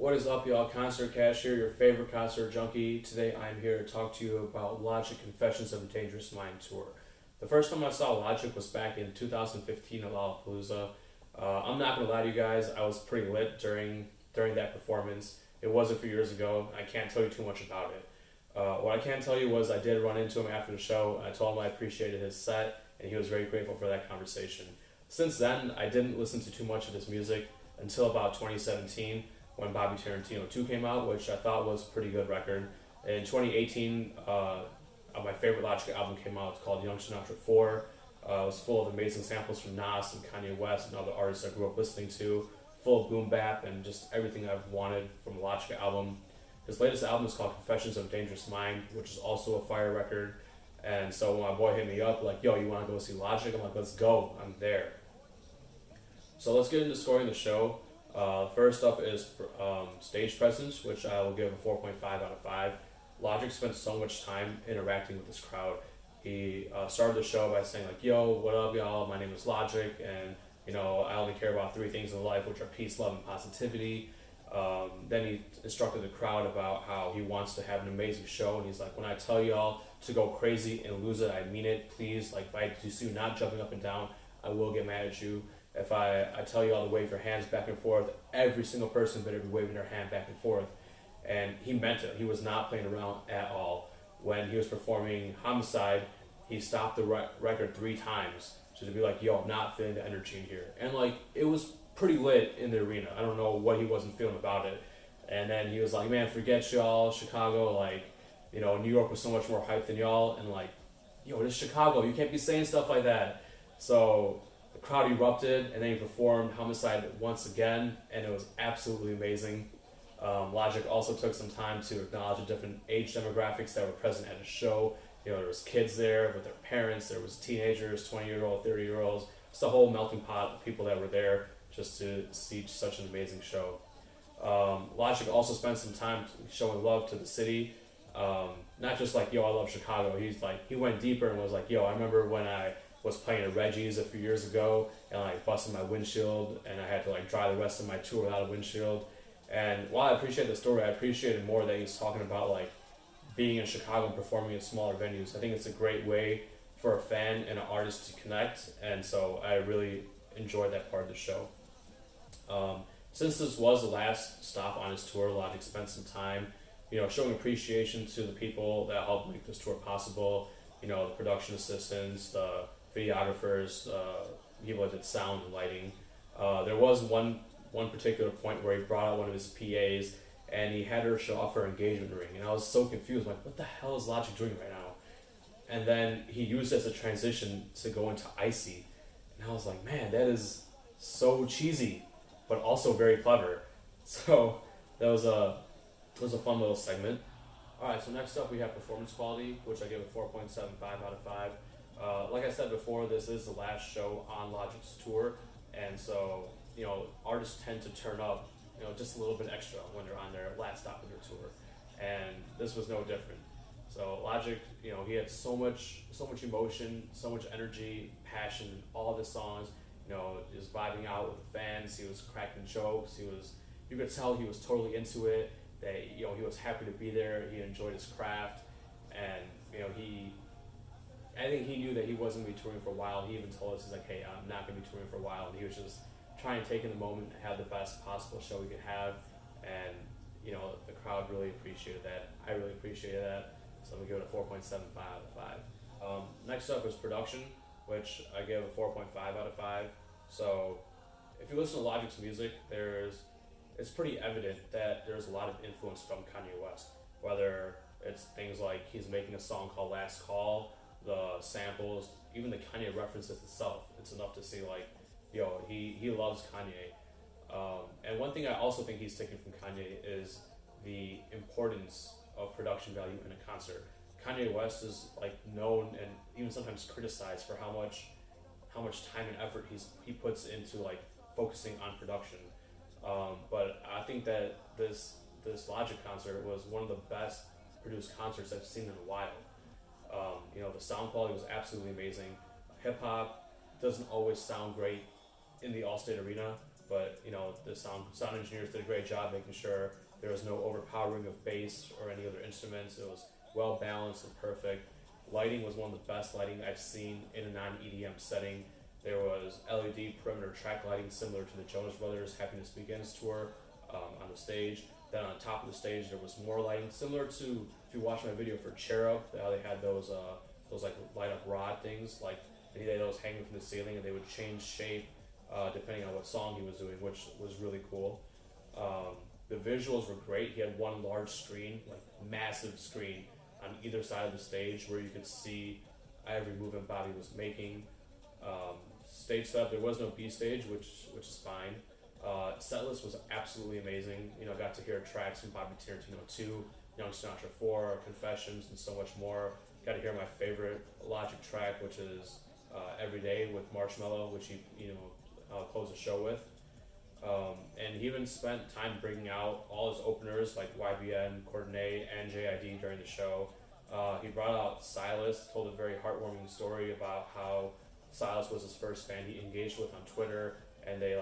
What is up, y'all? ConcertKash here, your favorite concert junkie. Today I'm here to talk to you about Logic Confessions of a Dangerous Mind tour. The first time I saw Logic was back in 2015 at Lollapalooza. I'm not going to lie to you guys, I was pretty lit during that performance. It was a few years ago. I can't tell you too much about it. What I can tell you was I did run into him after the show. I told him I appreciated his set, and he was very grateful for that conversation. Since then, I didn't listen to too much of his music until about 2017 when Bobby Tarantino 2 came out, which I thought was a pretty good record. In 2018, my favorite Logic album came out. It's called Young Sinatra 4. It was full of amazing samples from Nas and Kanye West and other artists I grew up listening to, full of boom bap and just everything I've wanted from a Logic album. His latest album is called Confessions of a Dangerous Mind, which is also a fire record. And so when my boy hit me up, like, yo, you want to go see Logic? I'm like, let's go. I'm there. So let's get into scoring the show. First up is stage presence, which I will give a 4.5 out of 5. Logic spent so much time interacting with this crowd. He started the show by saying, like, yo, what up, y'all? My name is Logic, and, you know, I only care about 3 things in life, which are peace, love, and positivity. Then he instructed the crowd about how he wants to have an amazing show, and he's like, when I tell y'all to go crazy and lose it, I mean it. Please, like, if I do see you not jumping up and down, I will get mad at you. If I tell you all to wave your hands back and forth, every single person better be waving their hand back and forth. And he meant it. He was not playing around at all. When he was performing Homicide, he stopped the record 3 times to be like, yo, I'm not feeling the energy in here. And, like, it was pretty lit in the arena. I don't know what he wasn't feeling about it. And then he was like, man, forget y'all, Chicago. Like, you know, New York was so much more hyped than y'all. And, like, yo, this is Chicago. You can't be saying stuff like that. So the crowd erupted, and then he performed Homicide once again, and it was absolutely amazing. Logic also took some time to acknowledge the different age demographics that were present at the show. You know, there was kids there with their parents, there was teenagers, 20-year-old, 30-year-olds, just a whole melting pot of people that were there just to see such an amazing show. Logic also spent some time showing love to the city. Not just like, yo, I love Chicago. He went deeper and was like, yo, I remember when I was playing at Reggie's a few years ago and like busted my windshield and I had to like drive the rest of my tour without a windshield. And while I appreciate the story, I appreciated more that he's talking about like being in Chicago and performing at smaller venues. I think it's a great way for a fan and an artist to connect, and so I really enjoyed that part of the show. Since this was the last stop on his tour, Logic spent some time, you know, showing appreciation to the people that helped make this tour possible. You know, the production assistants, the videographers, people that did sound and lighting. There was one particular point where he brought out one of his PAs and he had her show off her engagement ring, and I was so confused, like, what the hell is Logic doing right now? And then he used it as a transition to go into Icy, and I was like, man, that is so cheesy, but also very clever. So that was a fun little segment. Alright, so next up we have performance quality, which I give a 4.75 out of 5. Like I said before, this is the last show on Logic's tour, and so, you know, artists tend to turn up, you know, just a little bit extra when they're on their last stop of their tour, and this was no different. So Logic, you know, he had so much emotion, so much energy, passion in all of his songs. You know, he was vibing out with the fans. He was cracking jokes. You could tell he was totally into it. That, you know, he was happy to be there. He enjoyed his craft, and, you know, I think he knew that he wasn't going to be touring for a while. He even told us, he's like, hey, I'm not going to be touring for a while. And he was just trying to take in the moment and have the best possible show he could have. And, you know, the crowd really appreciated that. I really appreciated that. So I'm going to give it a 4.75 out of 5. Next up is production, which I give a 4.5 out of 5. So if you listen to Logic's music, it's pretty evident that there's a lot of influence from Kanye West. Whether it's things like he's making a song called Last Call, the samples, even the Kanye references itself, it's enough to say like, yo, he loves Kanye. And one thing I also think he's taken from Kanye is the importance of production value in a concert. Kanye West is like known and even sometimes criticized for how much time and effort he puts into like focusing on production. But I think that this Logic concert was one of the best produced concerts I've seen in a while. You know, the sound quality was absolutely amazing. Hip hop doesn't always sound great in the Allstate Arena, but the sound engineers did a great job making sure there was no overpowering of bass or any other instruments. It was well balanced and perfect. Lighting was one of the best lighting I've seen in a non-EDM setting. There was LED perimeter track lighting similar to the Jonas Brothers Happiness Begins tour on the stage. Then on top of the stage there was more lighting similar to, if you watch my video for Cherub, how they had those like light up rod things, like they had those hanging from the ceiling and they would change shape depending on what song he was doing, which was really cool. The visuals were great. He had one large screen, like massive screen on either side of the stage where you could see every movement Bobby was making. Stage setup, there was no B stage, which is fine. Setlist was absolutely amazing. Got to hear tracks from Bobby Tarantino 2, Young Sinatra 4, Confessions, and so much more. Got to hear my favorite Logic track, which is Every Day with Marshmello, which he closed the show with. And he even spent time bringing out all his openers like YBN, Coordinate, and JID during the show. He brought out Silas, told a very heartwarming story about how Silas was his first fan he engaged with on Twitter, and they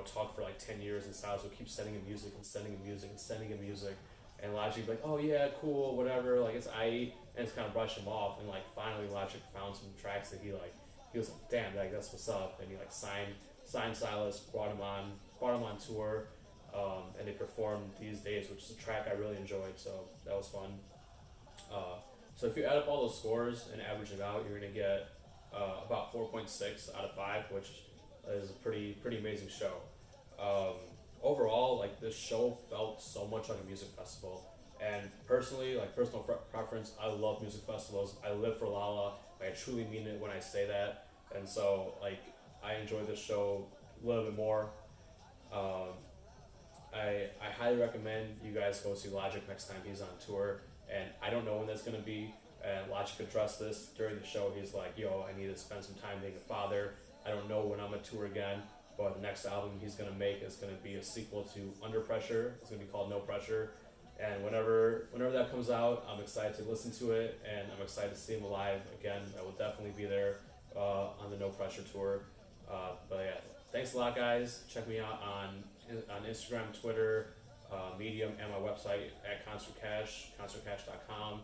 talked for like 10 years, and Silas would keep sending him music and sending him music and sending him music. And Logic would be like, oh yeah, cool, whatever, like it's IE, and it's kind of brush him off. And like finally Logic found some tracks that he was like, damn, like that's what's up. And he like signed Silas, brought him on tour, and they performed These Days, which is a track I really enjoyed, so that was fun. So if you add up all those scores and average it out, you're gonna get about 4.6 out of 5, which is a pretty amazing show. Overall, like this show felt so much like a music festival. And personally, like personal preference, I love music festivals. I live for Lala. I truly mean it when I say that. And so, like, I enjoy this show a little bit more. I highly recommend you guys go see Logic next time he's on tour. And I don't know when that's gonna be. And Logic addressed this during the show. He's like, yo, I need to spend some time being a father. I don't know when I'm on tour again, but the next album he's gonna make is gonna be a sequel to Under Pressure. It's gonna be called No Pressure. And whenever that comes out, I'm excited to listen to it, and I'm excited to see him live again. I will definitely be there on the No Pressure tour. But yeah, thanks a lot, guys. Check me out on Instagram, Twitter, Medium, and my website at ConcertKash, ConcertKash.com.